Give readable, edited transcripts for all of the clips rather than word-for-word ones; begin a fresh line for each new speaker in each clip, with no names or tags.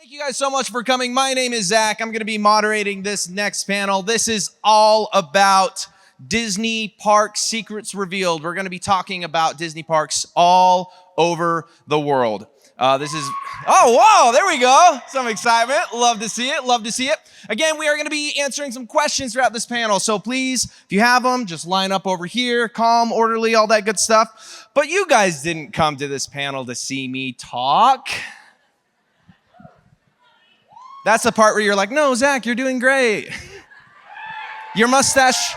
Thank you guys so much for coming. My name is Zach. I'm going to be moderating this next panel. This is all about Disney Park Secrets Revealed. We're going to be talking about Disney parks all over the world. Oh, wow, there we go. Some excitement. Love to see it. Love to see it. Again, we are going to be answering some questions throughout this panel. So please, if you have them, just line up over here, calm, orderly, all that good stuff. But you guys didn't come to this panel to see me talk. That's the part where you're like, no, Zach, you're doing great. Your mustache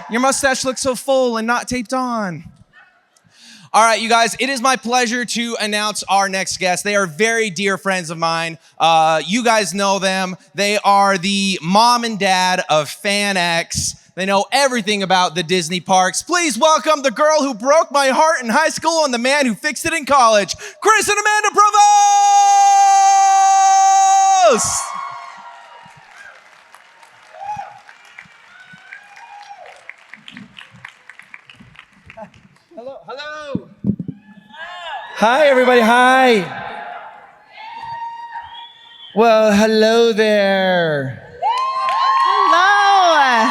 looks so full and not taped on. All right, you guys, it is my pleasure to announce our next guest. They are very dear friends of mine. You guys know them. They are the mom and dad of FanX. They know everything about the Disney parks. Please welcome the girl who broke my heart in high school and the man who fixed it in college, Chris and Amanda Provost!
Hello. Hi, everybody. Hi. Well, hello there.
Hello.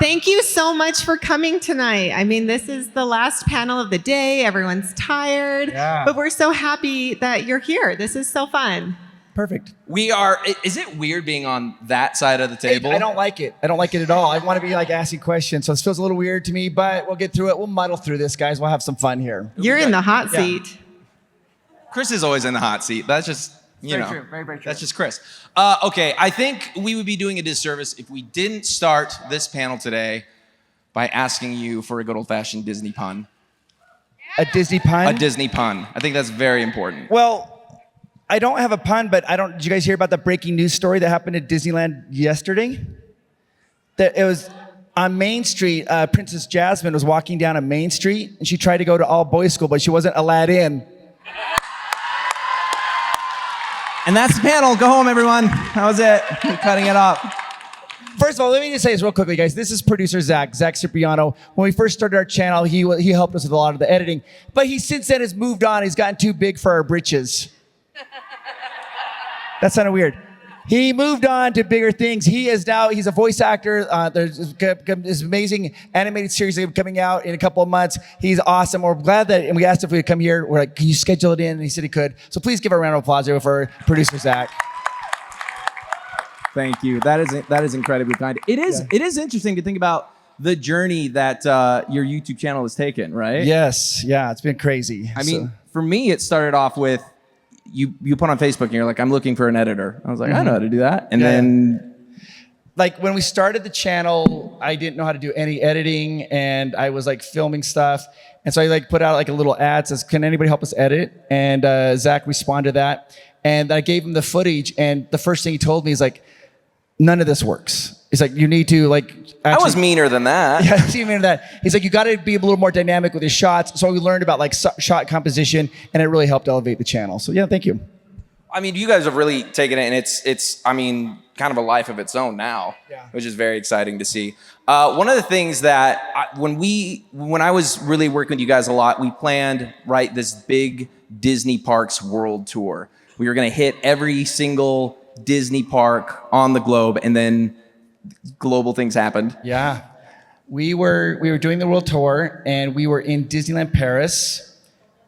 Thank you so much for coming tonight. I mean, this is the last panel of the day. Everyone's tired, but we're so happy that you're here. This is so fun.
Perfect.
Is it weird being on that side of the table?
I don't like it. I don't like it at all. I want to be like asking questions, so this feels a little weird to me, but we'll get through it. We'll muddle through this, guys. We'll have some fun here.
You're in the hot seat.
Chris is always in the hot seat. That's just,
Very true. Very true.
That's just Chris. Okay, I think we would be doing a disservice if we didn't start this panel today by asking you for a good old-fashioned Disney pun.
A Disney pun?
A Disney pun. I think that's very important.
Well, I don't have a pun, but did you guys hear about the breaking news story that happened at Disneyland yesterday? That it was on Main Street, Princess Jasmine was walking down a Main Street, and she tried to go to all boys school, but she wasn't allowed in.
And that's the panel. Go home, everyone. That was it. Cutting it up.
First of all, let me just say this real quickly, guys. This is producer Zach Cipriano. When we first started our channel, he helped us with a lot of the editing, but he since then has moved on. He's gotten too big for our britches. That sounded weird. He moved on to bigger things. He's a voice actor. There's this amazing animated series coming out in a couple of months. He's awesome. We're glad that, and we asked if we could come here. We're like, can you schedule it in? And he said he could. So please give a round of applause for producer Zach.
Thank you. That is incredibly kind. It is interesting to think about the journey that your YouTube channel has taken, right?
Yes. Yeah, it's been crazy.
I mean, for me, it started off with you put on Facebook and you're like, I'm looking for an editor. I was like, I know how to do that. And then
like when we started the channel, I didn't know how to do any editing and I was like filming stuff. And so I like put out like a little ad says, can anybody help us edit? And Zach responded to that. And I gave him the footage. And the first thing he told me is like, none of this works. He's like, you need to like
I was meaner than that.
Yeah, I was meaner than that. He's like, you got to be a little more dynamic with your shots. So we learned about like shot composition, and it really helped elevate the channel. So yeah, thank you.
I mean, you guys have really taken it, and it's I mean, kind of a life of its own now, which is very exciting to see. One of the things that when I was really working with you guys a lot, we planned this big Disney Parks World Tour. We were going to hit every single Disney park on the globe, and then global things happened.
Yeah. We were doing the world tour and we were in Disneyland Paris,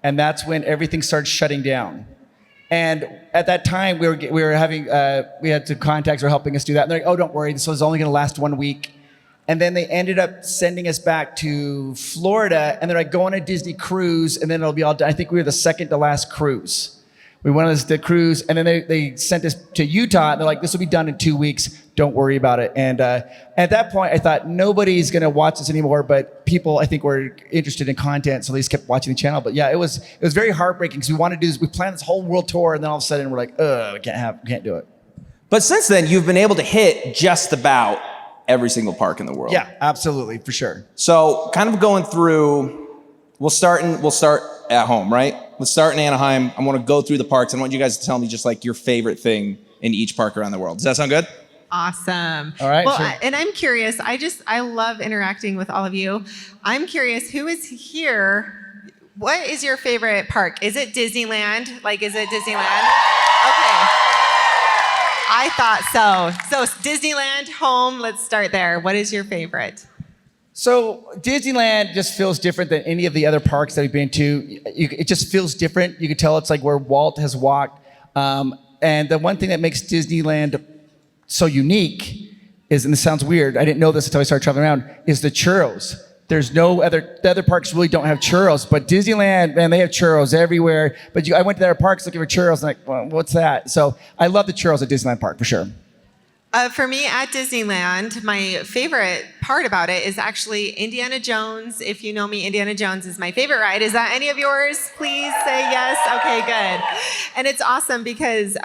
and that's when everything started shutting down. And at that time we had some contacts who were helping us do that. And they're like, oh, don't worry, this was only going to last 1 week. And then they ended up sending us back to Florida, and they're like, go on a Disney cruise and then it'll be all done. I think we were the second to last cruise. We went on the cruise, and then they sent us to Utah, and they're like, this will be done in 2 weeks. Don't worry about it. And at that point, I thought, nobody's going to watch this anymore, but people, I think, were interested in content, so they just kept watching the channel. But yeah, it was very heartbreaking, because we wanted to do this. We planned this whole world tour, and then all of a sudden, we're like, we can't do it.
But since then, you've been able to hit just about every single park in the world.
Yeah, absolutely, for sure.
So kind of going through, we'll start at home, right? Let's start in Anaheim. I want to go through the parks. I want you guys to tell me just like your favorite thing in each park around the world. Does that sound good?
Awesome.
All right.
Well,
sure.
And I'm curious. I love interacting with all of you. I'm curious, who is here? What is your favorite park? Is it Disneyland? Like, is it Disneyland? Okay. I thought so. So Disneyland, home, let's start there. What is your favorite?
So Disneyland just feels different than any of the other parks that we've been to. It just feels different. You can tell it's like where Walt has walked. And the one thing that makes Disneyland so unique is, and this sounds weird, I didn't know this until I started traveling around, is the churros. There's no other, the other parks really don't have churros, but Disneyland, man, they have churros everywhere. But I went to their parks looking for churros, and like, well, what's that? So I love the churros at Disneyland Park for sure.
For me at Disneyland, my favorite part about it is actually Indiana Jones. If you know me, Indiana Jones is my favorite ride. Is that any of yours? Please say yes. Okay, good. And it's awesome because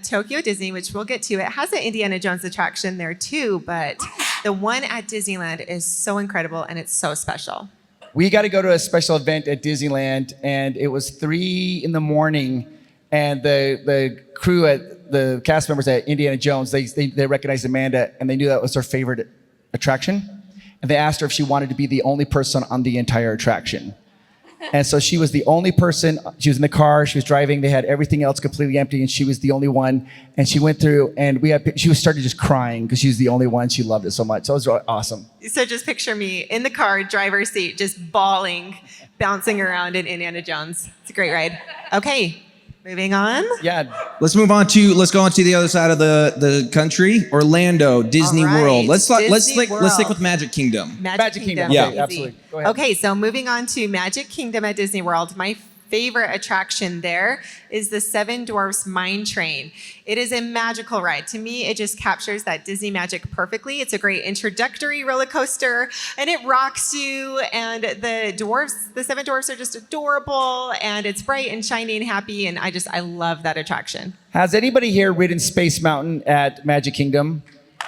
Tokyo Disney, which we'll get to, it has an Indiana Jones attraction there too, but the one at Disneyland is so incredible and it's so special.
We got to go to a special event at Disneyland, and it was 3 a.m, and the crew at the cast members at Indiana Jones, they recognized Amanda, and they knew that was her favorite attraction. And they asked her if she wanted to be the only person on the entire attraction. And so she was the only person. She was in the car, she was driving, they had everything else completely empty, and she was the only one. And she went through, and she started just crying because she was the only one. She loved it so much. So it was awesome.
So just picture me in the car, driver's seat, just bawling, bouncing around in Indiana Jones. It's a great ride. Okay. Moving on.
Yeah.
Let's go on to the other side of the country, Orlando, Disney World. Let's stick with Magic Kingdom.
Magic Kingdom.
Yeah,
Easy.
absolutely. Go ahead.
Okay, so moving on to Magic Kingdom at Disney World. My favorite attraction there is the Seven Dwarfs Mine Train. It is a magical ride. To me, it just captures that Disney magic perfectly. It's a great introductory roller coaster, and it rocks you. And the Seven Dwarfs are just adorable, and it's bright and shiny and happy. And I love that attraction.
Has anybody here ridden Space Mountain at Magic Kingdom? All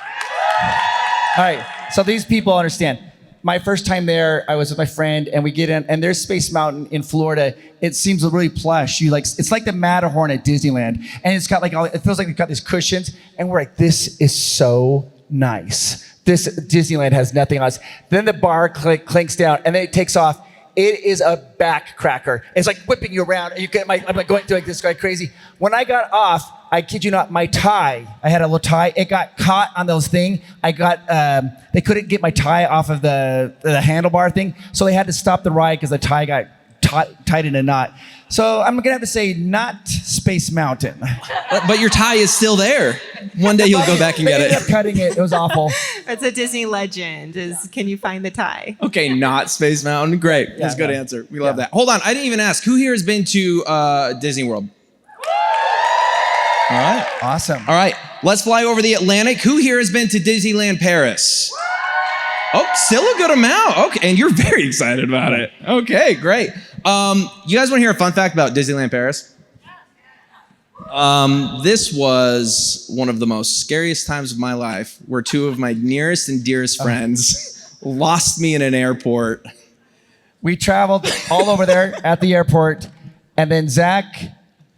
right, so these people understand. My first time there, I was with my friend, and we get in, and there's Space Mountain in Florida. It seems really plush. It's like the Matterhorn at Disneyland, and it's got it feels like it's got these cushions, and we're like, this is so nice. This Disneyland has nothing else. Then the bar clinks down, and then it takes off. It is a back cracker. It's like whipping you around. And I'm like going through like this guy crazy. When I got off, I kid you not, my tie, I had a little tie. It got caught on those thing. They couldn't get my tie off of the handlebar thing. So they had to stop the ride because the tie got tied in a knot. So I'm gonna have to say not Space Mountain.
But your tie is still there. One day you'll go back and get
They
it.
ended up cutting it. It was awful.
It's a Disney legend. Can you find the tie?
Okay, not Space Mountain. Great. That's a good answer. We love that. Hold on. I didn't even ask. Who here has been to Disney World? All right.
Awesome.
All right. Let's fly over the Atlantic. Who here has been to Disneyland Paris? Oh, still a good amount. Okay, and you're very excited about it. Okay, great. You guys want to hear a fun fact about Disneyland Paris? This was one of the most scariest times of my life, where 2 of my nearest and dearest friends lost me in an airport.
We traveled all over there at the airport, and then Zach,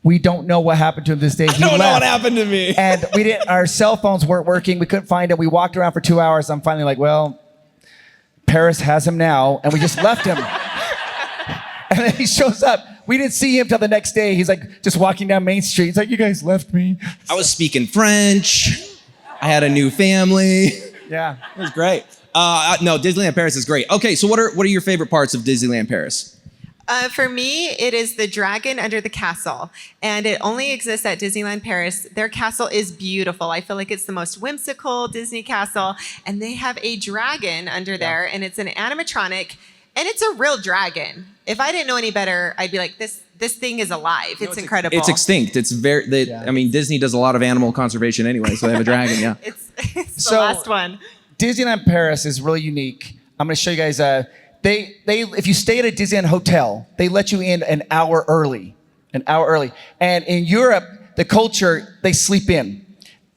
we don't know what happened to him this day.
I don't know what happened to me.
And our cell phones weren't working. We couldn't find him. We walked around for 2 hours. I'm finally like, well, Paris has him now. And we just left him. And then he shows up. We didn't see him till the next day. He's like just walking down Main Street. He's like, you guys left me.
I was speaking French. I had a new family.
Yeah.
It was great. No, Disneyland Paris is great. Okay, so what are your favorite parts of Disneyland Paris?
For me, it is the dragon under the castle, and it only exists at Disneyland Paris. Their castle is beautiful. I feel like it's the most whimsical Disney castle, and they have a dragon under there, and it's an animatronic, and it's a real dragon. If I didn't know any better, I'd be like, this thing is alive. It's incredible.
It's extinct. It's I mean, Disney does a lot of animal conservation anyway, so they have a dragon, yeah.
It's the last one.
Disneyland Paris is really unique. I'm going to show you guys if you stay at a Disneyland hotel, they let you in an hour early. And in Europe, the culture, they sleep in.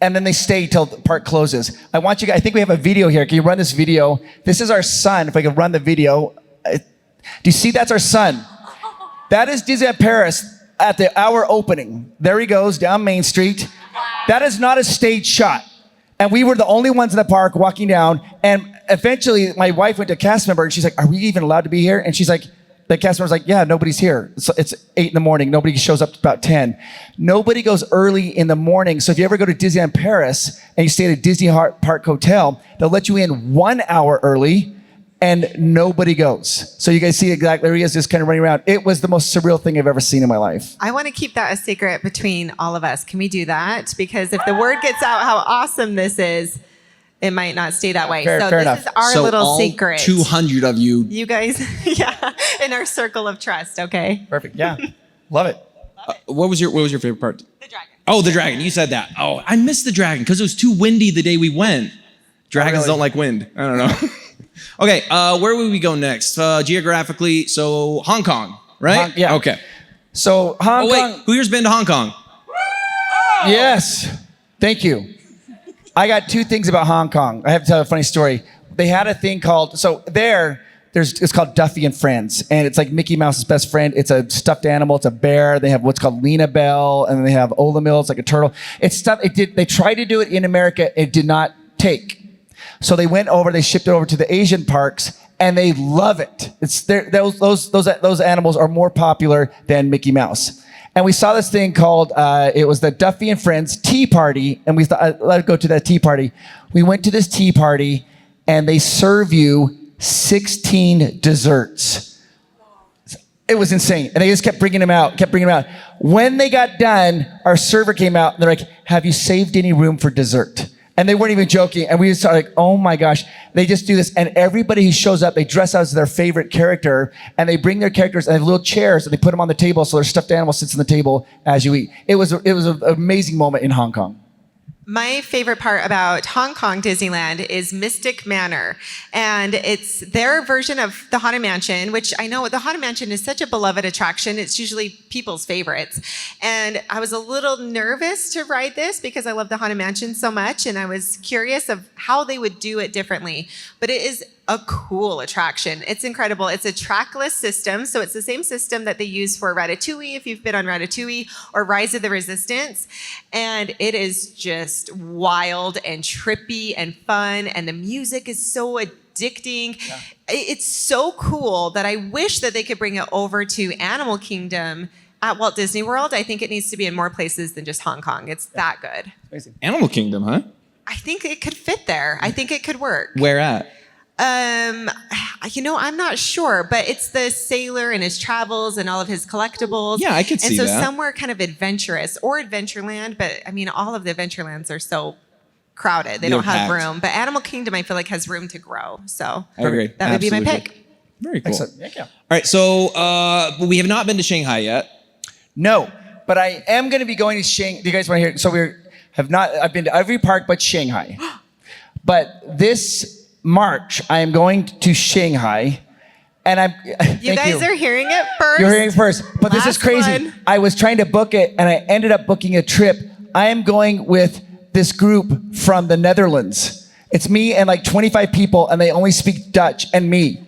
And then they stay till the park closes. I think we have a video here. Can you run this video? This is our son. If I can run the video. Do you see that's our son? That is Disneyland Paris at the hour opening. There he goes down Main Street. That is not a stage shot. And we were the only ones in the park walking down. And eventually, my wife went to a cast member, and she's like, are we even allowed to be here? And she's like, the cast member's like, yeah, nobody's here. So it's 8 in the morning. Nobody shows up to about 10. Nobody goes early in the morning. So if you ever go to Disneyland Paris and you stay at a Disney Park hotel, they'll let you in 1 hour early and nobody goes. So you guys see exactly, there he is just kind of running around. It was the most surreal thing I've ever seen in my life.
I want to keep that a secret between all of us. Can we do that? Because if the word gets out how awesome this is, it might not stay that way.
Fair
this
enough.
is our
So
little
all
secret.
200 of you.
You guys, yeah, in our circle of trust, okay?
Perfect. Yeah. Love it.
What was your favorite part?
The dragon.
Oh, the dragon. You said that. Oh, I missed the dragon because it was too windy the day we went. Dragons don't like wind. I don't know. Okay, where would we go next? Geographically, so Hong Kong, right?
Yeah.
Okay.
So Hong
Oh,
Kong.
wait. Who here's been to Hong Kong?
Yes. Thank you. I got 2 things about Hong Kong. I have to tell a funny story. They had a thing called, so it's called Duffy and Friends. And it's like Mickey Mouse's best friend. It's a stuffed animal. It's a bear. They have what's called Lena Bell. And then they have Ola Mill. It's like a turtle. It's stuff. They tried to do it in America. It did not take. So they went over, they shipped it over to the Asian parks, and they love it. Those animals are more popular than Mickey Mouse. And we saw this thing called, it was the Duffy and Friends Tea Party, and we thought, let's go to that tea party. We went to this tea party, and they serve you 16 desserts. It was insane. And they just kept bringing them out. When they got done, our server came out, and they're like, have you saved any room for dessert? And they weren't even joking. And we just started like, oh my gosh, they just do this. And everybody who shows up, they dress out as their favorite character and they bring their characters and they have little chairs and they put them on the table so their stuffed animal sits on the table as you eat. It was an amazing moment in Hong Kong.
My favorite part about Hong Kong Disneyland is Mystic Manor. And it's their version of the Haunted Mansion, which I know the Haunted Mansion is such a beloved attraction. It's usually people's favorites. And I was a little nervous to ride this because I love the Haunted Mansion so much. And I was curious of how they would do it differently. But it is a cool attraction. It's incredible. It's a trackless system. So it's the same system that they use for Ratatouille, if you've been on Ratatouille, or Rise of the Resistance. And it is just wild and trippy and fun. And the music is so addicting. Yeah. It's so cool that I wish that they could bring it over to Animal Kingdom at Walt Disney World. I think it needs to be in more places than just Hong Kong. It's that good.
Amazing. Animal Kingdom, huh?
I think it could fit there. I think it could work.
Where at?
I'm not sure, but it's the sailor and his travels and all of his collectibles.
Yeah, I could see that.
And so somewhere kind of adventurous or Adventureland, but I mean, all of the Adventurelands are so crowded. They don't have room. But Animal Kingdom, I feel like, has room to grow. So
I agree.
That would be my pick.
Very cool.
Excellent. Thank you.
All right, so we have not been to Shanghai yet.
No, but I am going to be going to Shanghai. Do you guys want to hear? So I've been to every park but Shanghai. But this March, I am going to Shanghai, and
You guys are hearing it first.
You're hearing it first, but this is crazy.
One.
I was trying to book it, and I ended up booking a trip. I am going with this group from the Netherlands. It's me and like 25 people, and they only speak Dutch and me.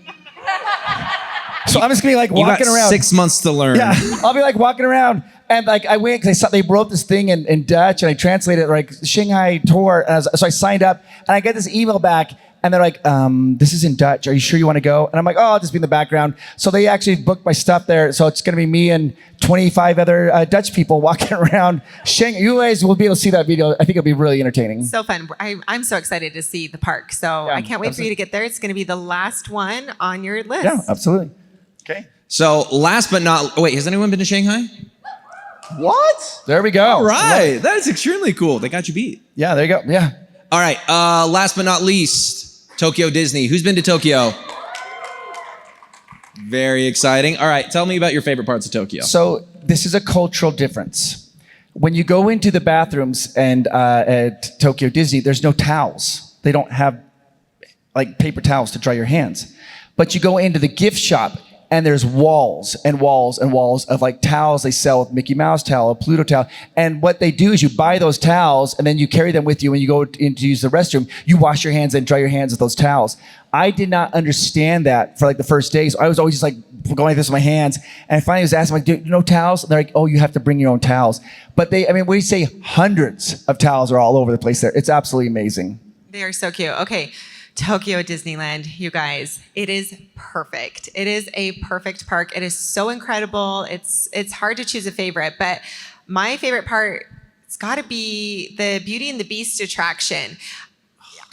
So I'm just gonna be like walking around.
6 months to learn.
Yeah, I'll be like walking around, and like I went because they wrote this thing in Dutch, and I translated it like Shanghai tour, and so I signed up, and I get this email back. And they're like, this is in Dutch. Are you sure you want to go? And I'm like, oh, I'll just be in the background. So they actually booked my stuff there. So it's going to be me and 25 other Dutch people walking around Shanghai. You guys will be able to see that video. I think it'll be really entertaining.
So fun. I'm so excited to see the park. So
Yeah,
I can't wait for you to get there. It's going to be the last one on your list.
Yeah, absolutely. Okay.
So last but not, wait, has anyone been to Shanghai?
What? There we go.
All right, that is extremely cool. They got you beat.
Yeah, there you go. Yeah.
All right, last but not least, Tokyo Disney. Who's been to Tokyo? Very exciting. All right, tell me about your favorite parts of Tokyo.
So this is a cultural difference. When you go into the bathrooms and at Tokyo Disney, there's no towels. They don't have like paper towels to dry your hands. But you go into the gift shop and there's walls and walls and walls of like towels they sell with Mickey Mouse towel, a Pluto towel. And what they do is you buy those towels and then you carry them with you when you go in to use the restroom. You wash your hands and dry your hands with those towels. I did not understand that for like the first days. I was always just like going like this with my hands. And I finally was asking, like, do you know towels? And they're like, oh, you have to bring your own towels. But we say hundreds of towels are all over the place there. It's absolutely amazing.
They are so cute. Okay. Tokyo Disneyland, you guys, it is perfect. It is a perfect park. It is so incredible. It's hard to choose a favorite, but my favorite part, it's got to be the Beauty and the Beast attraction.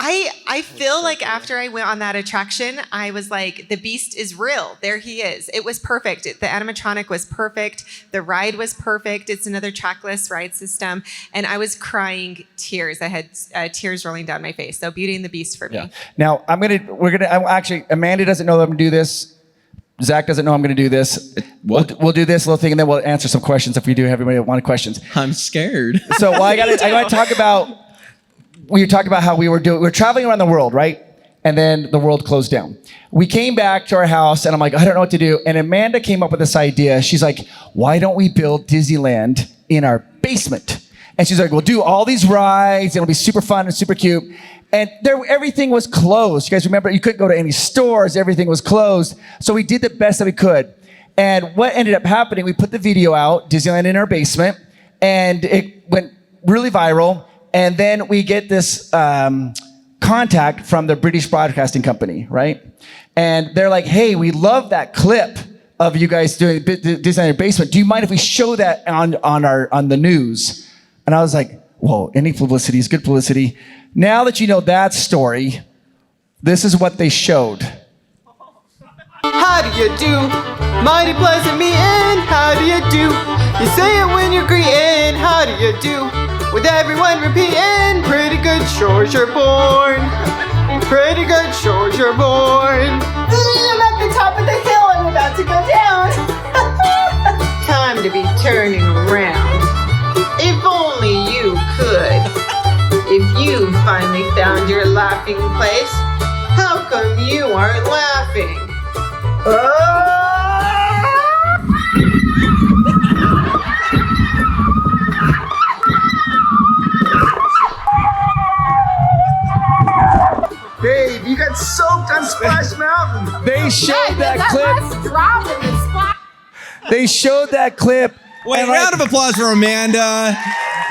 I feel like after I went on that attraction, I was like, the Beast is real. There he is. It was perfect. The animatronic was perfect. The ride was perfect. It's another trackless ride system. And I was crying tears. I had tears rolling down my face. So Beauty and the Beast for me.
Yeah. Now, actually, Amanda doesn't know that I'm going to do this. Zach doesn't know I'm going to do this. We'll do this little thing, and then we'll answer some questions if we do have anybody want questions.
I'm scared.
So, I got to talk about. We talked about how we were traveling around the world, right? And then the world closed down. We came back to our house, and I'm like, I don't know what to do. And Amanda came up with this idea. She's like, why don't we build Disneyland in our basement? And she's like, we'll do all these rides. It'll be super fun and super cute. And everything was closed. You guys remember, you couldn't go to any stores. Everything was closed. So we did the best that we could. And what ended up happening, we put the video out, Disneyland in our basement, and it went really viral. And then we get this contact from the British Broadcasting Company, right? And they're like, hey, we love that clip of you guys doing Disneyland in your basement. Do you mind if we show that on the news? And I was like, whoa, any publicity is good publicity. Now that you know that story, this is what they showed.
How do you do? Mighty pleasant meeting, how do you do? You say it when you're greeting, how do you do? With everyone repeating, pretty good shores you're born. Pretty good shores you're born. I'm at the top of the hill, I'm about to go down. Time to be turning around. If only you could. If you finally found your laughing place, how come you aren't laughing?
Babe, you got soaked on Splash Mountain. They showed that clip. They showed that clip.
Wait, round of applause for Amanda,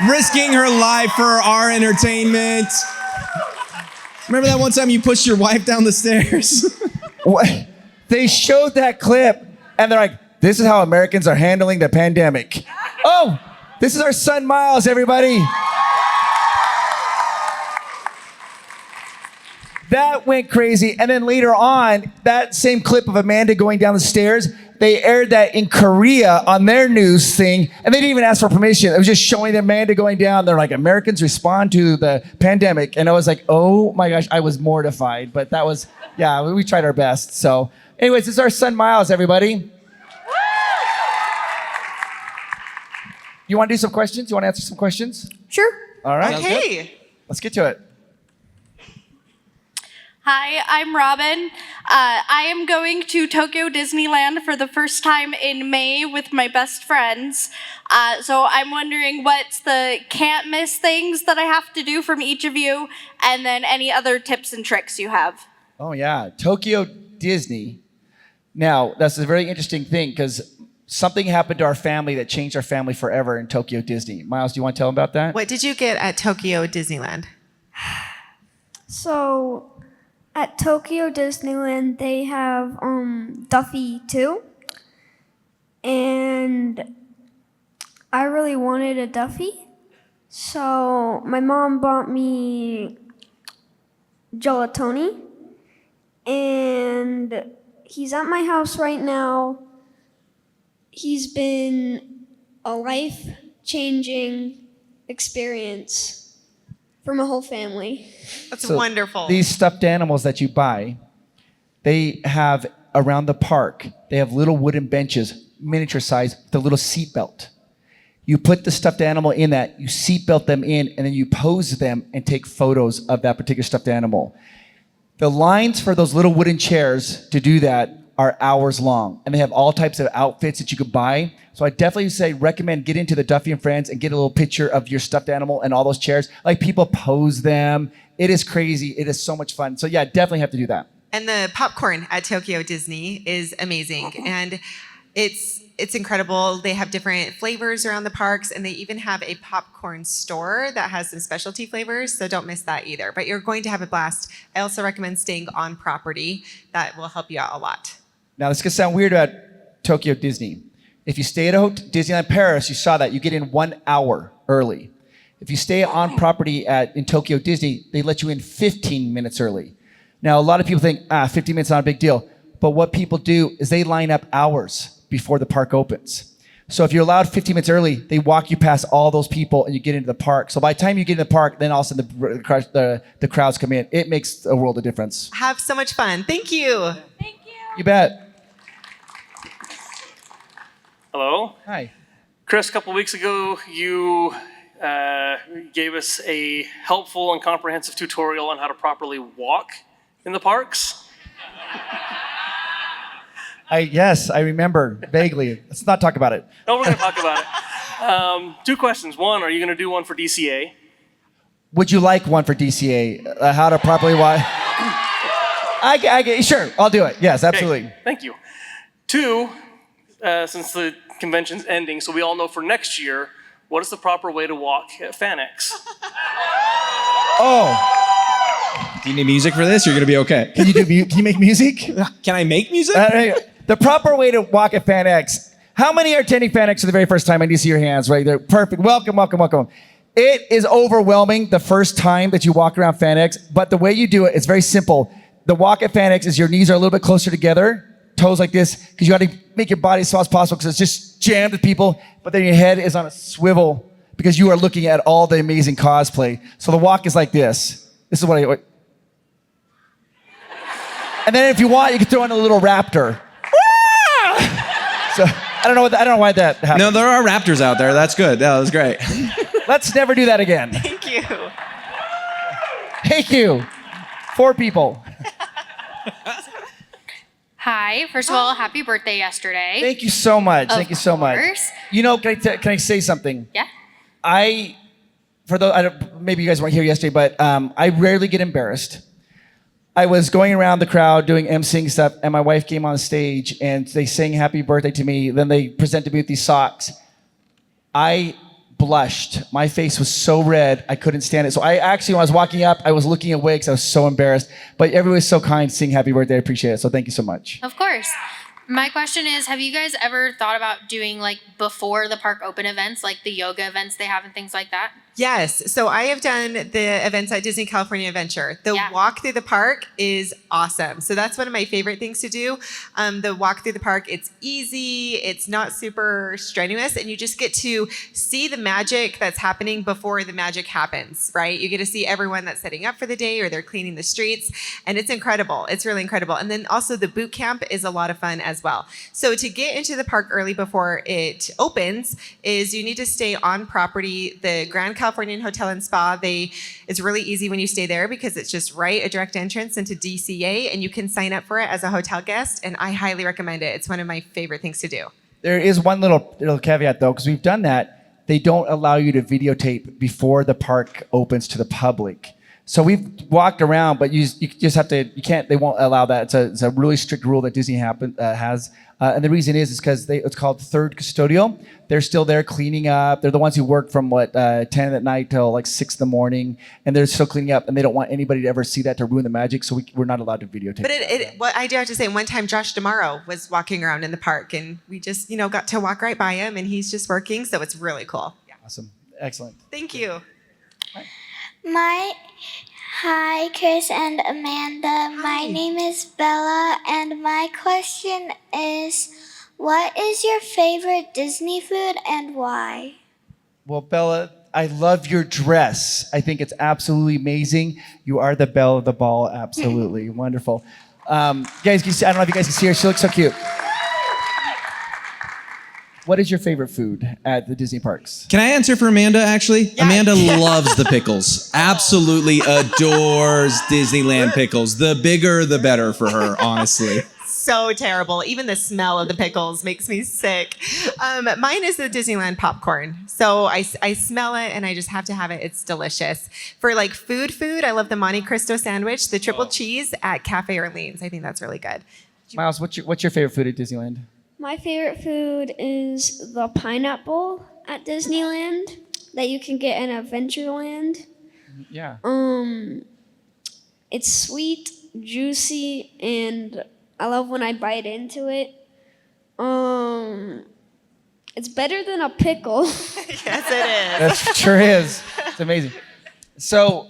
risking her life for our entertainment. Remember that one time you pushed your wife down the stairs?
What? They showed that clip, and they're like, this is how Americans are handling the pandemic. Oh, this is our son Miles, everybody. That went crazy. And then later on, that same clip of Amanda going down the stairs, they aired that in Korea on their news thing, and they didn't even ask for permission. It was just showing Amanda going down. They're like, Americans respond to the pandemic. And I was like, oh my gosh, I was mortified. But that was, yeah, we tried our best. So anyways, this is our son Miles, everybody. You want to do some questions? You want to answer some questions?
Sure.
All right.
Okay.
Let's get to it.
Hi, I'm Robin. I am going to Tokyo Disneyland for the first time in May with my best friends. So I'm wondering what's the can't miss things that I have to do from each of you, and then any other tips and tricks you have.
Oh yeah, Tokyo Disney. Now, that's a very interesting thing because something happened to our family that changed our family forever in Tokyo Disney. Miles, do you want to tell them about that?
What did you get at Tokyo Disneyland?
So at Tokyo Disneyland, they have Duffy too. And I really wanted a Duffy. So my mom bought me gelatoni. And he's at my house right now. He's been a life-changing experience for my whole family.
That's
So
wonderful.
These stuffed animals that you buy, they have around the park, they have little wooden benches, miniature size, with a little seat belt. You put the stuffed animal in that, you seat belt them in, and then you pose them and take photos of that particular stuffed animal. The lines for those little wooden chairs to do that are hours long, and they have all types of outfits that you could buy. So I definitely say recommend get into the Duffy and Friends and get a little picture of your stuffed animal and all those chairs. Like people pose them. It is crazy. It is so much fun. So yeah, definitely have to do that.
And the popcorn at Tokyo Disney is amazing. And It's incredible. They have different flavors around the parks, and they even have a popcorn store that has some specialty flavors, so don't miss that either. But you're going to have a blast. I also recommend staying on property. That will help you out a lot.
Now, this could sound weird about Tokyo Disney. If you stay at Disneyland Paris, you saw that you get in 1 hour early. If you stay on property in Tokyo Disney, they let you in 15 minutes early. Now, a lot of people think, 15 minutes is not a big deal. But what people do is they line up hours before the park opens. So if you're allowed 15 minutes early, they walk you past all those people and you get into the park. So by the time you get in the park, then all of a sudden the crowds come in. It makes a world of difference.
Have so much fun. Thank you.
Thank you.
You bet.
Hello.
Hi.
Chris, a couple weeks ago, you gave us a helpful and comprehensive tutorial on how to properly walk in the parks.
Yes, I remember vaguely. Let's not talk about it.
No, we're going to talk about it. 2 questions. One, are you going to do one for DCA?
Would you like one for DCA? How to properly walk? Sure, I'll do it. Yes, absolutely.
Okay, thank you. 2, since the convention's ending, so we all know for next year, what is the proper way to walk at FanX?
Oh,
Do you need music for this? You're gonna be okay.
can you make music?
Can I make music?
The proper way to walk at FanX. How many are attending FanX for the very first time? I need to see your hands right there. Perfect. Welcome, welcome, welcome. It is overwhelming the first time that you walk around FanX, but the way you do it, it's very simple. The walk at FanX is your knees are a little bit closer together, toes like this, because you got to make your body as small as possible because it's just jammed with people, but then your head is on a swivel because you are looking at all the amazing cosplay. So the walk is like this. This is what I... And then if you want, you can throw in a little raptor. So I don't know why that happened.
No, there are raptors out there. That's good. That was great.
Let's never do that again.
Thank you.
Thank you. 4 people.
Hi. First of all, happy birthday yesterday.
Thank you so much. Thank you so
Of
much.
course.
You know, can I say something?
Yeah.
Maybe you guys weren't here yesterday, but I rarely get embarrassed. I was going around the crowd doing emceeing stuff, and my wife came on stage, and they sang happy birthday to me. Then they presented me with these socks. I blushed. My face was so red, I couldn't stand it. So I actually, when I was walking up, I was looking away because I was so embarrassed. But everybody was so kind to sing happy birthday. I appreciate it. So thank you so much.
Of course. My question is, have you guys ever thought about doing like before the park open events, like the yoga events they have and things like that?
Yes. So I have done the events at Disney California Adventure. The walk through the park is awesome. So that's one of my favorite things to do. The walk through the park, it's easy. It's not super strenuous. And you just get to see the magic that's happening before the magic happens, right? You get to see everyone that's setting up for the day or they're cleaning the streets. And it's incredible. It's really incredible. And then also the boot camp is a lot of fun as well. So to get into the park early before it opens is you need to stay on property. The Grand Californian Hotel and Spa, it's really easy when you stay there because it's just a direct entrance into DCA, and you can sign up for it as a hotel guest, and I highly recommend it. It's one of my favorite things to do.
There is one little caveat though, because we've done that. They don't allow you to videotape before the park opens to the public. So we've walked around, but you just have to, you can't, they won't allow that. It's a really strict rule that Disney has. And the reason is because it's called third custodial. They're still there cleaning up. They're the ones who work from 10 at night till like 6 in the morning. And they're still cleaning up, and they don't want anybody to ever see that to ruin the magic. So we're not allowed to videotape.
But what I do have to say, one time Josh D'Amaro was walking around in the park, and we just, got to walk right by him, and he's just working. So it's really cool. Yeah.
Awesome. Excellent.
Thank you.
Hi, Chris and Amanda. My name is Bella, and my question is, what is your favorite Disney food and why?
Well, Bella, I love your dress. I think it's absolutely amazing. You are the belle of the ball. Absolutely. Wonderful. Guys, I don't know if you guys can see her. She looks so cute. What is your favorite food at the Disney parks?
Can I answer for Amanda, actually?
Yeah.
Amanda loves the pickles. Absolutely adores Disneyland pickles. The bigger, the better for her, honestly.
So terrible. Even the smell of the pickles makes me sick. Mine is the Disneyland popcorn. So I smell it and I just have to have it. It's delicious. For like food, I love the Monte Cristo sandwich, the triple cheese at Cafe Orleans. I think that's really good.
Miles, what's your favorite food at Disneyland?
My favorite food is the pineapple at Disneyland that you can get in Adventureland.
Yeah.
It's sweet, juicy, and I love when I bite into it. It's better than a pickle.
Yes, it is.
That sure is. It's amazing. So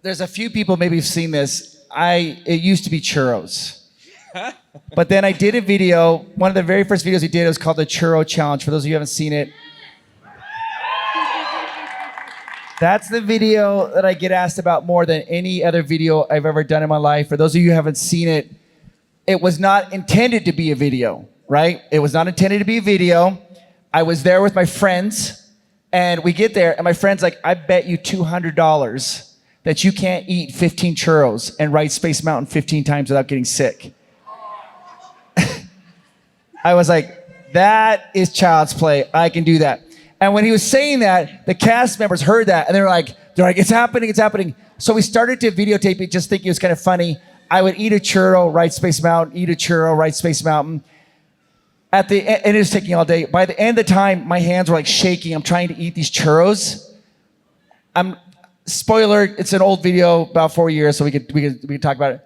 there's a few people maybe have seen this. It used to be churros. But then I did a video. One of the very first videos we did was called the Churro Challenge. For those of you who haven't seen it, that's the video that I get asked about more than any other video I've ever done in my life. For those of you who haven't seen it, it was not intended to be a video, right? It was not intended to be a video. I was there with my friends, and we get there, and my friend's like, I bet you $200 that you can't eat 15 churros and ride Space Mountain 15 times without getting sick. I was like, that is child's play. I can do that. And when he was saying that, the cast members heard that, and they're like, it's happening, it's happening. So we started to videotape it, just thinking it was kind of funny. I would eat a churro, ride Space Mountain, eat a churro, ride Space Mountain. And it was taking all day. By the end of the time, my hands were like shaking. I'm trying to eat these churros. Spoiler, it's an old video, about 4 years, so we could talk about it.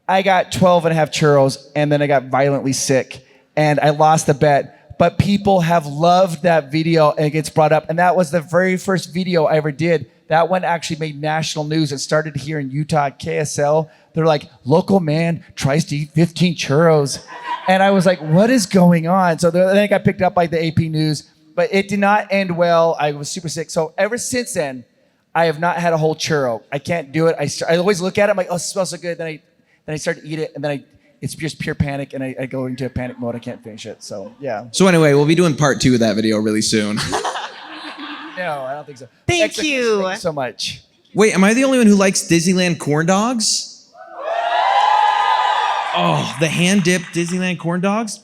I got 12 and a half churros, and then I got violently sick, and I lost the bet. But people have loved that video, and it gets brought up. And that was the very first video I ever did. That one actually made national news. It started here in Utah at KSL. They're like, local man tries to eat 15 churros. And I was like, what is going on? So then I got picked up by the AP News. But it did not end well. I was super sick. So ever since then, I have not had a whole churro. I can't do it. I always look at it. I'm like, oh, it smells so good. Then I start to eat it. And then it's just pure panic, and I go into a panic mode. I can't finish it. So, yeah.
So anyway, we'll be doing part 2 of that video really soon.
No, I don't think so.
Thank you.
Thank you so much.
Wait, am I the only one who likes Disneyland corn dogs? Oh, the hand-dipped Disneyland corn dogs?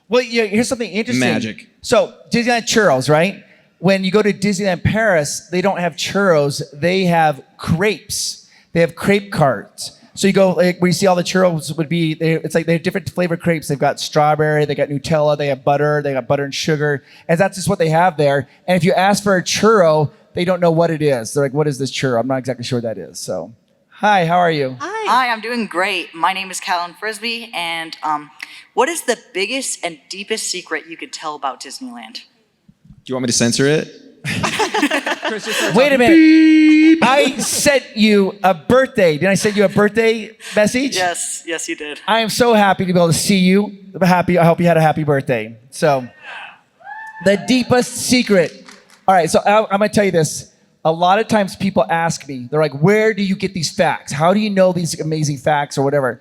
Well, yeah, here's something interesting.
Magic.
So, Disneyland churros, right? When you go to Disneyland Paris, they don't have churros. They have crepes. They have crepe carts. So you go, like, where you see all the churros would be, it's like they have different flavored crepes. They've got strawberry, they got Nutella, they got butter and sugar. And that's just what they have there. And if you ask for a churro, they don't know what it is. They're like, what is this churro? I'm not exactly sure what that is. So, hi, how are you?
Hi, I'm doing great. My name is Callan Frisbee, and what is the biggest and deepest secret you could tell about Disneyland?
Do you want me to censor it?
Wait a minute. I sent you a birthday. Did I send you a birthday message?
Yes, you did.
I am so happy to be able to see you. I hope you had a happy birthday. So, the deepest secret. All right, so I'm going to tell you this. A lot of times people ask me, they're like, where do you get these facts? How do you know these amazing facts or whatever?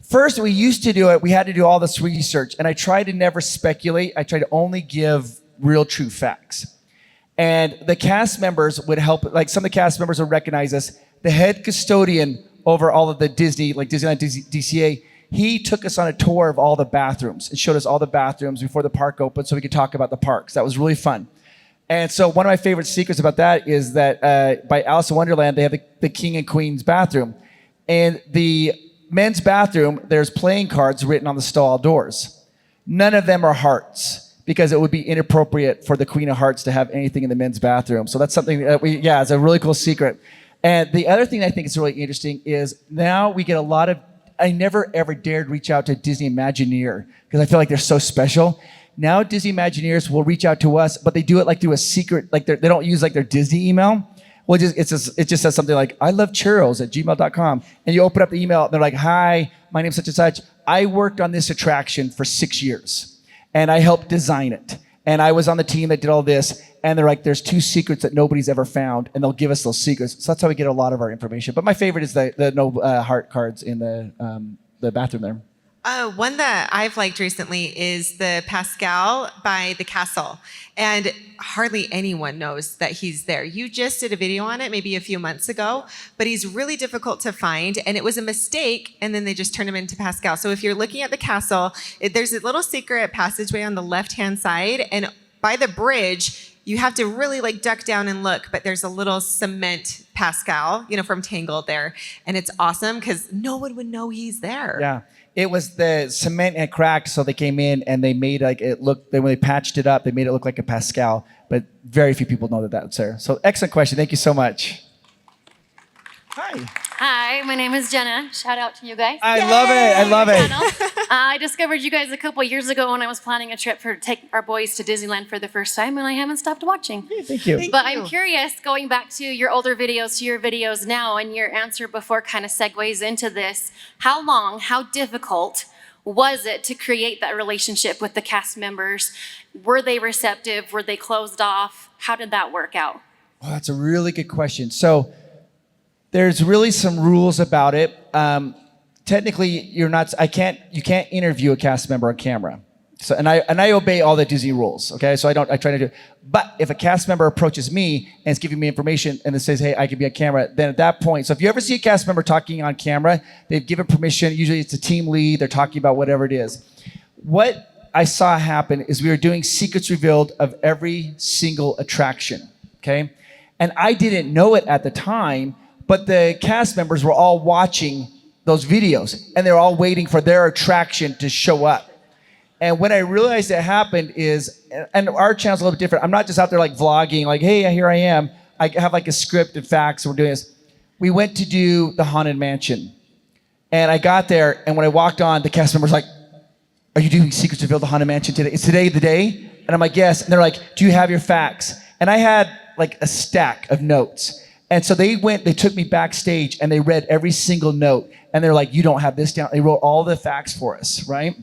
First, we used to do it. We had to do all this research, and I tried to never speculate. I tried to only give real, true facts. And the cast members would help, like some of the cast members would recognize us. The head custodian over all of the Disney, like Disneyland DCA, he took us on a tour of all the bathrooms and showed us all the bathrooms before the park opened so we could talk about the parks. That was really fun. And so one of my favorite secrets about that is that by Alice in Wonderland, they have the King and Queen's bathroom. And the men's bathroom, there's playing cards written on the stall doors. None of them are hearts, because it would be inappropriate for the Queen of Hearts to have anything in the men's bathroom. So that's something that it's a really cool secret. And the other thing I think is really interesting is now we get a lot of, I never ever dared reach out to Disney Imagineer because I feel like they're so special. Now Disney Imagineers will reach out to us, but they do it like through a secret, like they don't use like their Disney email. Well, it just says something like, I love churros at gmail.com. And you open up the email and they're like, hi, my name's such and such. I worked on this attraction for 6 years. And I helped design it. And I was on the team that did all this. And they're like, there's 2 secrets that nobody's ever found. And they'll give us those secrets. So that's how we get a lot of our information. But my favorite is the no heart cards in the bathroom there.
One that I've liked recently is the Pascal by the castle. And hardly anyone knows that he's there. You just did a video on it maybe a few months ago, but he's really difficult to find. And it was a mistake, and then they just turned him into Pascal. So if you're looking at the castle, there's a little secret passageway on the left-hand side, and by the bridge, you have to really like duck down and look, but there's a little cement Pascal, from Tangled there. And it's awesome because no one would know he's there.
Yeah. It was the cement had cracked, so they came in and they made like it look. When they patched it up, they made it look like a Pascal. But very few people know that that's there. So excellent question. Thank you so much. Hi.
Hi, my name is Jenna. Shout out to you guys.
I love it. I love it.
I discovered you guys a couple years ago when I was planning a trip to take our boys to Disneyland for the first time, and I haven't stopped watching.
Thank you.
But I'm curious, going back to your older videos to your videos now, and your answer before kind of segues into this. How difficult was it to create that relationship with the cast members? Were they receptive? Were they closed off? How did that work out?
Oh, that's a really good question. So there's really some rules about it. Technically, you can't interview a cast member on camera. So, and I obey all the Disney rules, okay? So I try to do it. But if a cast member approaches me and is giving me information and it says, hey, I can be on camera, then at that point, so if you ever see a cast member talking on camera, they've given permission, usually it's a team lead, they're talking about whatever it is. What I saw happen is we were doing secrets revealed of every single attraction, okay? And I didn't know it at the time, but the cast members were all watching those videos and they're all waiting for their attraction to show up. And when I realized it happened is, and our channel's a little bit different. I'm not just out there like vlogging, like, hey, here I am. I have like a script and facts, and we're doing this. We went to do the Haunted Mansion. And I got there, and when I walked on, the cast member's like, are you doing Secrets Revealed the Haunted Mansion today? Is today the day? And I'm like, yes. And they're like, do you have your facts? And I had like a stack of notes. And so they took me backstage, and they read every single note. And they're like, you don't have this down. They wrote all the facts for us, right?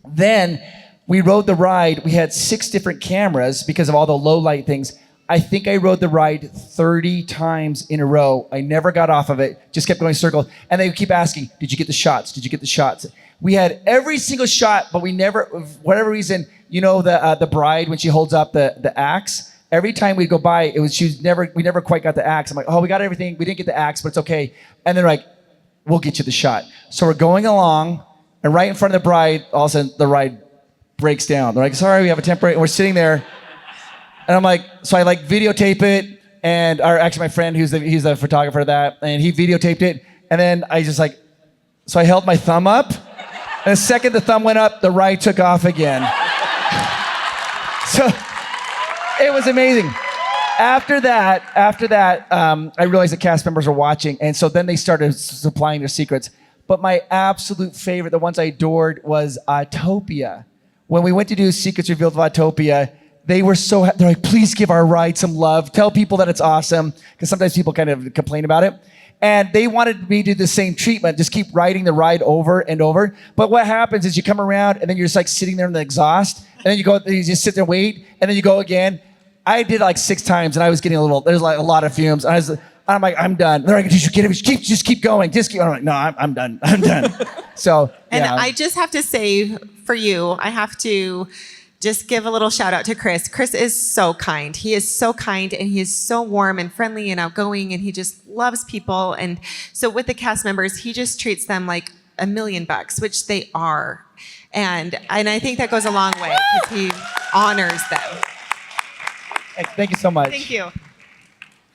Then we rode the ride. We had 6 different cameras because of all the low light things. I think I rode the ride 30 times in a row. I never got off of it, just kept going circles. And they would keep asking, did you get the shots? Did you get the shots? We had every single shot, but we never, for whatever reason, the bride, when she holds up the axe, every time we'd go by, we never quite got the axe. I'm like, oh, we got everything. We didn't get the axe, but it's okay. And they're like, we'll get you the shot. So we're going along, and right in front of the bride, all of a sudden the ride breaks down. They're like, sorry, we have a temporary, and we're sitting there. And I'm like, so I like videotape it, and actually my friend he's the photographer of that, and he videotaped it, and then I just like, so I held my thumb up, and the second the thumb went up, the ride took off again. So it was amazing. After that, I realized the cast members were watching, and so then they started supplying their secrets. But my absolute favorite, the ones I adored, was Autopia. When we went to do Secrets Revealed of Autopia, they're like, please give our ride some love. Tell people that it's awesome, because sometimes people kind of complain about it. And they wanted me to do the same treatment, just keep riding the ride over and over. But what happens is you come around, and then you're just like sitting there in the exhaust, and then you just sit there and wait, and then you go again. I did it like 6 times, and I was getting there's like a lot of fumes. I'm like, I'm done. They're like, did you get it? Just keep going. I'm like, no, I'm done. I'm done. So,
And
yeah.
I just have to say for you, I have to just give a little shout out to Chris. Chris is so kind. He is so kind, and he is so warm and friendly and outgoing, and he just loves people. And so with the cast members, he just treats them like $1 million, which they are. And I think that goes a long way because he honors them.
Thank you so much.
Thank you.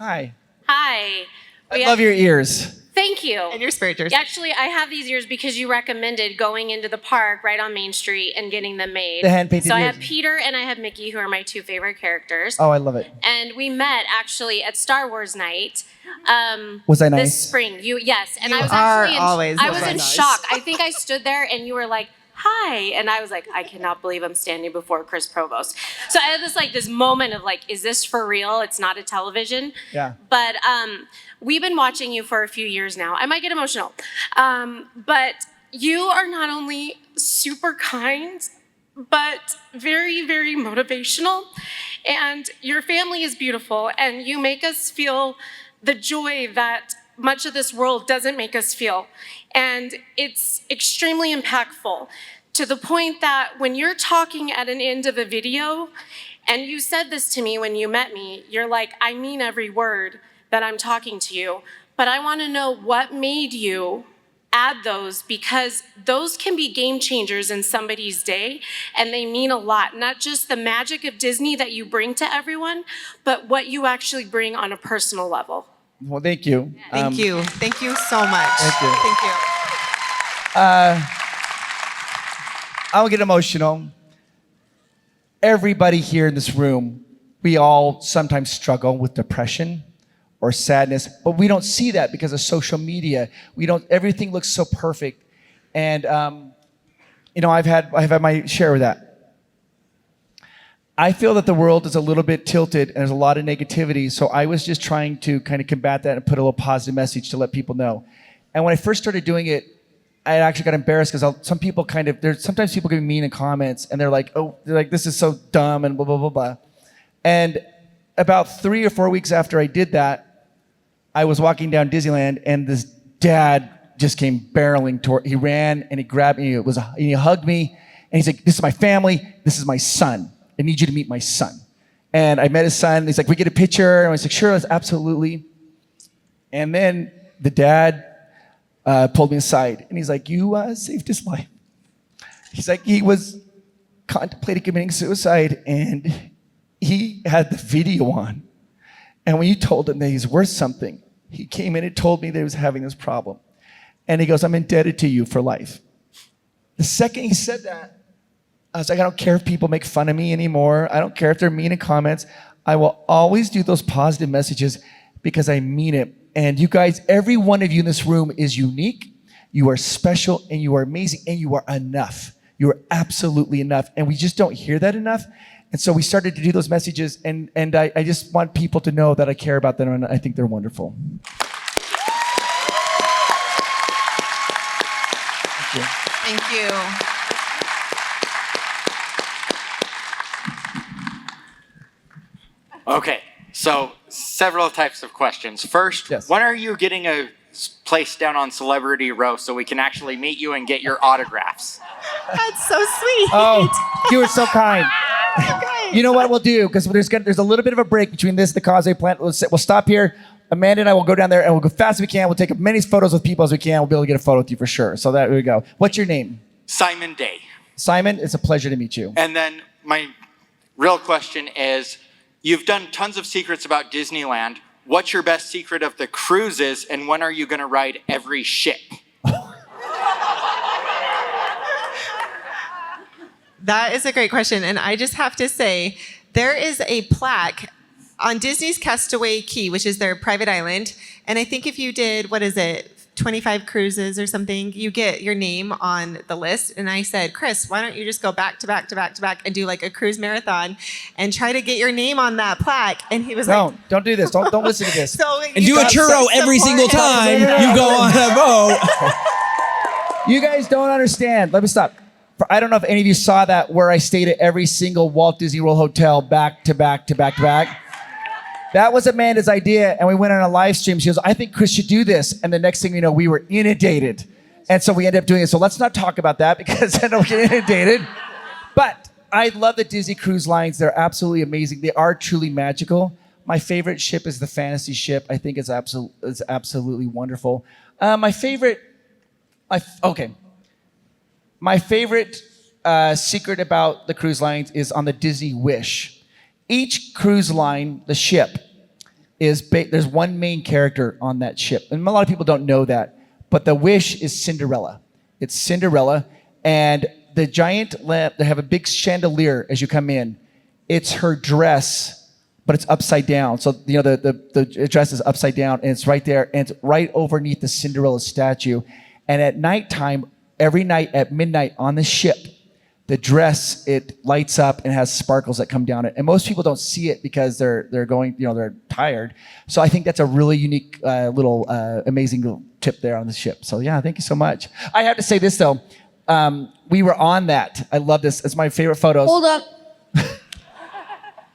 Hi.
Hi.
I love your ears.
Thank you.
And your spirit jersey.
Actually, I have these ears because you recommended going into the park right on Main Street and getting them made.
The hand-painted
So I
ears.
have Peter and I have Mickey, who are my 2 favorite characters.
Oh, I love it.
And we met actually at Star Wars night.
Was I
This
nice?
spring. Yes. And
You
I was
are
actually
always
I was
very
in
nice.
shock. I think I stood there and you were like, hi. And I was like, I cannot believe I'm standing before Chris Provost. So I had this moment of like, is this for real? It's not a television.
Yeah.
But we've been watching you for a few years now. I might get emotional. But you are not only super kind, but very, very motivational. And your family is beautiful. And you make us feel the joy that much of this world doesn't make us feel. And it's extremely impactful to the point that when you're talking at an end of a video, and you said this to me when you met me, you're like, I mean every word that I'm talking to you, but I want to know what made you add those because those can be game changers in somebody's day, and they mean a lot. Not just the magic of Disney that you bring to everyone, but what you actually bring on a personal level.
Well, thank you.
Thank you. Thank you so much.
Thank you.
Thank you.
I'll get emotional. Everybody here in this room, we all sometimes struggle with depression or sadness, but we don't see that because of social media. Everything looks so perfect. And, I've had my share of that. I feel that the world is a little bit tilted and there's a lot of negativity. So I was just trying to kind of combat that and put a little positive message to let people know. And when I first started doing it, I actually got embarrassed because some people sometimes people give me mean in comments and they're like, this is so dumb and blah, blah, blah, blah. And about 3 or 4 weeks after I did that, I was walking down Disneyland and this dad just came barreling toward, he ran and he grabbed me, and he hugged me and he's like, this is my family, this is my son. I need you to meet my son. And I met his son and he's like, we get a picture? And I was like, sure, absolutely. And then the dad pulled me aside and he's like, you saved his life. He's like, he was contemplating committing suicide and he had the video on. And when you told him that he's worth something, he came in and told me that he was having this problem. And he goes, I'm indebted to you for life. The second he said that, I was like, I don't care if people make fun of me anymore. I don't care if they're mean in comments. I will always do those positive messages because I mean it. And you guys, every one of you in this room is unique. You are special and you are amazing and you are enough. You are absolutely enough. And we just don't hear that enough. And so we started to do those messages and I just want people to know that I care about them and I think they're wonderful. Thank you.
Thank you.
Okay, so several types of questions. First, when are you getting a place down on Celebrity Row so we can actually meet you and get your autographs?
That's so sweet.
Oh, you were so kind. You know what we'll do? Because there's a little bit of a break between this and the Causeway plant. We'll stop here. Amanda and I will go down there and we'll go fast as we can. We'll take as many photos with people as we can. We'll be able to get a photo with you for sure. So there we go. What's your name?
Simon Day.
Simon, it's a pleasure to meet you.
And then my real question is, you've done tons of secrets about Disneyland. What's your best secret of the cruises and when are you going to ride every ship?
That is a great question. And I just have to say, there is a plaque on Disney's Castaway Cay, which is their private island. And I think if you did, 25 cruises or something, you get your name on the list. And I said, Chris, why don't you just go back to back to back to back and do like a cruise marathon and try to get your name on that plaque? And he was like,
don't do this. Don't listen to this.
So
and do a churro every single time you go on a boat.
You guys don't understand. Let me stop. I don't know if any of you saw that where I stayed at every single Walt Disney World hotel back to back to back to back. That was Amanda's idea, and we went on a live stream. She goes, I think Chris should do this. And the next thing you know, we were inundated. And so we ended up doing it. So let's not talk about that because I know we get inundated. But I love the Disney Cruise Lines. They're absolutely amazing. They are truly magical. My favorite ship is the Fantasy ship. I think it's absolutely wonderful. My favorite secret about the cruise lines is on the Disney Wish. Each cruise line, the ship, there's one main character on that ship. And a lot of people don't know that. But the Wish is Cinderella. It's Cinderella. And the giant lamp, they have a big chandelier as you come in. It's her dress, but it's upside down. So, the dress is upside down and it's right there. And it's right underneath the Cinderella statue. And at nighttime, every night at midnight on the ship, the dress, it lights up and has sparkles that come down it. And most people don't see it because they're going, they're tired. So I think that's a really unique little amazing little tip there on the ship. So yeah, thank you so much. I have to say this though. We were on that. I love this. It's my favorite photos.
Hold up.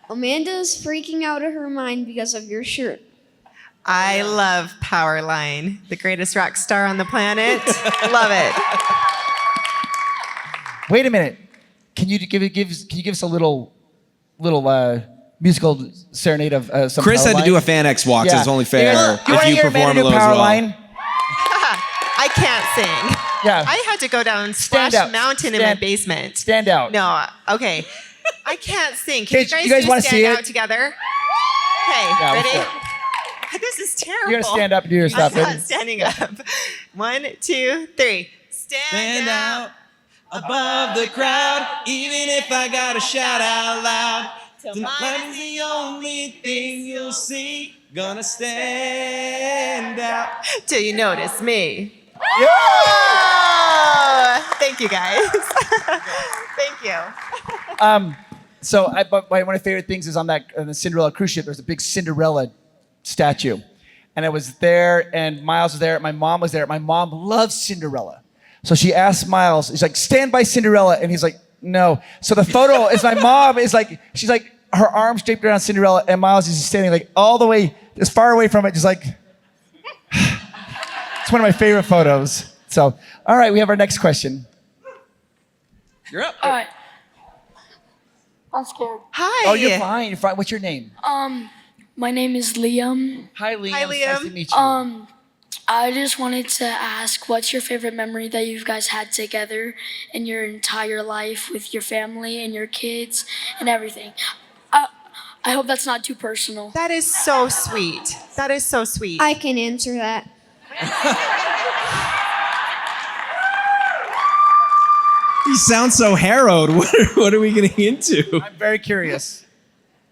Amanda's freaking out of her mind because of your shirt.
I love Powerline, the greatest rock star on the planet. Love it.
Wait a minute. Can you give us a little musical serenade of some
Chris
Powerline?
Had to do a FanX walk, so it's only fair
you
if you perform a little as well.
I can't sing.
Yeah.
I had to go down Splash
Stand out.
Mountain in my basement.
Stand out.
No, okay. I can't sing. Can
Kids,
you guys,
you guys
do
wanna
stand
see
out
it?
together? Okay,
Yeah, let's
ready?
do it.
This is terrible.
You're gonna stand up and do your stuff.
I'm
Ready?
not standing up. 1, 2, 3.
Stand out above the crowd, even if I gotta shout out loud. Tonight is the only thing you'll see. Gonna stand out
Till you notice me. Oh, thank you guys. Thank you.
But one of my favorite things is on the Cinderella cruise ship. There's a big Cinderella statue, and I was there, and Miles was there. My mom was there. My mom loves Cinderella, so she asked Miles. She's like, "Stand by Cinderella," and he's like, "No." So the photo is my mom is like, she's like, her arms draped around Cinderella, and Miles is standing like all the way, as far away from it, just like. It's one of my favorite photos. So, all right, we have our next question.
You're up.
All right. I'm scared.
Hi.
Oh, you're fine. You're fine. What's your name?
My name is Liam.
Hi, Liam.
Hi,
It's nice to
Liam.
meet you.
I just wanted to ask, what's your favorite memory that you guys had together in your entire life with your family and your kids and everything? I hope that's not too personal.
That is so sweet. That is so sweet.
I can answer that.
You sound so harrowed. What are we getting into?
I'm very curious.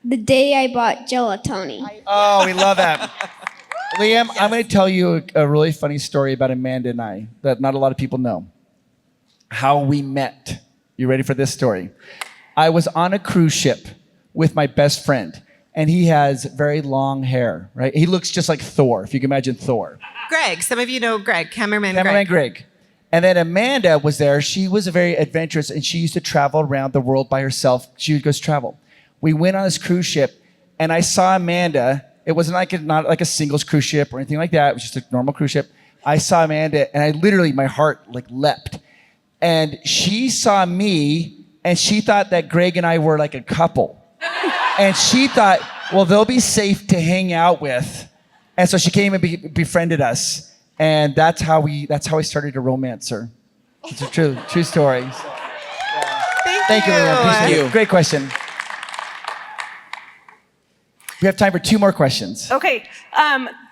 The day I bought gelatoni.
Oh, we love that. Liam, I'm going to tell you a really funny story about Amanda and I that not a lot of people know. How we met. You ready for this story? I was on a cruise ship with my best friend, and he has very long hair, right? He looks just like Thor, if you can imagine Thor.
Greg, some of you know Greg, cameraman
Greg. And then Amanda was there. She was very adventurous, and she used to travel around the world by herself. She would go travel. We went on this cruise ship, and I saw Amanda. It wasn't not like a singles cruise ship or anything like that. It was just a normal cruise ship. I saw Amanda, and I literally, my heart like leapt. And she saw me, and she thought that Greg and I were like a couple. And she thought, well, they'll be safe to hang out with. And so she came and befriended us. And that's how I started to romance her. It's a true story. So, Thank you, Liam. Appreciate it. Great question. We have time for 2 more questions.
Okay,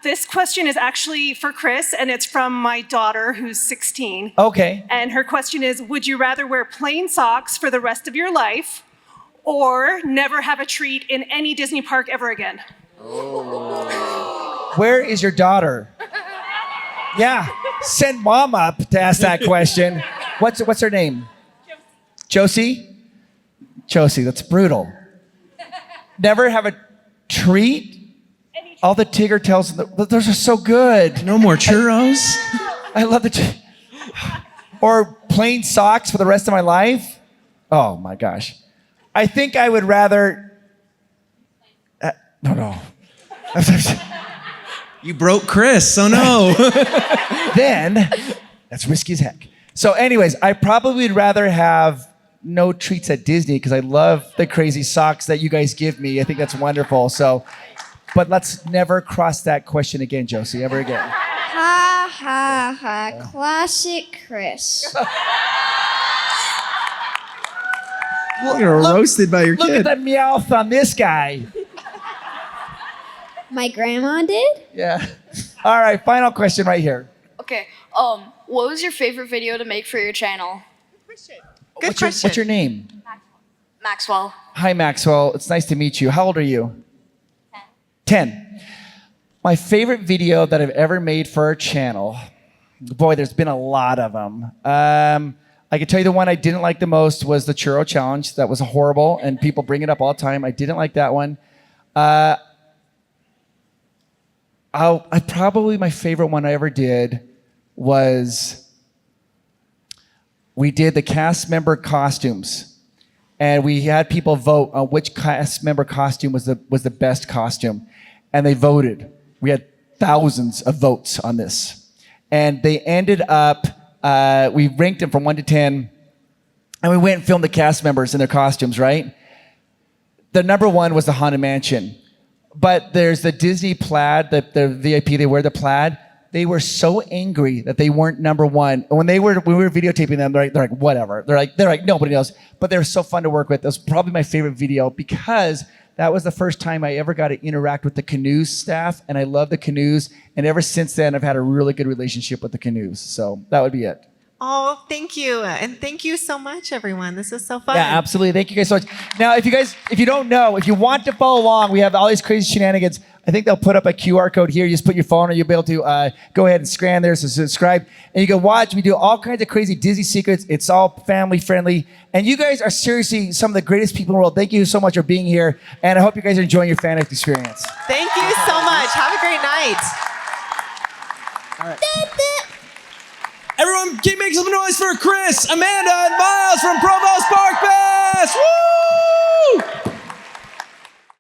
this question is actually for Chris, and it's from my daughter who's 16.
Okay.
And her question is, would you rather wear plain socks for the rest of your life or never have a treat in any Disney park ever again?
Where is your daughter? Yeah, send mom up to ask that question. What's her name? Josie? Josie, that's brutal. Never have a treat? All the Tigger tells, those are so good.
No more churros?
I love or plain socks for the rest of my life? Oh my gosh. I think I would rather, no.
You broke Chris, oh no.
Then, that's risky as heck. So anyways, I probably would rather have no treats at Disney because I love the crazy socks that you guys give me. I think that's wonderful. So, but let's never cross that question again, Josie, ever again.
Ha ha ha. Classic Chris.
You're roasted by your
Look
kid.
at the meowth on this guy.
My grandma did?
Yeah. All right, final question right here.
Okay, what was your favorite video to make for your channel?
Good question.
What's your name?
Maxwell.
Hi, Maxwell. It's nice to meet you. How old are you? 10. My favorite video that I've ever made for our channel, boy, there's been a lot of them. I can tell you the one I didn't like the most was the churro challenge. That was horrible, and people bring it up all the time. I didn't like that one. Probably my favorite one I ever did was we did the cast member costumes, and we had people vote on which cast member costume was the best costume, and they voted. We had thousands of votes on this, and they ended up. We ranked them from 1 to 10, and we went and filmed the cast members in their costumes. Right. The number 1 was the Haunted Mansion. But there's the Disney plaid, the VIP, they wear the plaid. they were so angry that they weren't number one. When we were videotaping them, they're like whatever. They're like nobody knows. But they were so fun to work with. That was probably my favorite video because that was the first time I ever got to interact with the Canoes staff, and I love the Canoes. And ever since then, I've had a really good relationship with the Canoes. So that would be it.
Oh, thank you. And thank you so much, everyone. This is so fun.
Yeah, absolutely. Thank you guys so much. Now, if you don't know, if you want to follow along, we have all these crazy shenanigans. I think they'll put up a QR code here. You just put your phone, or you'll be able to go ahead and scan there, so subscribe. And you can watch. We do all kinds of crazy Disney secrets. It's all family friendly. And you guys are seriously some of the greatest people in the world. Thank you so much for being here. And I hope you guys are enjoying your FanX experience.
Thank you so much. Have a great night.
All right.
Everyone, keep making some noise for Chris, Amanda, and Miles from Provost Park Pass. Woo!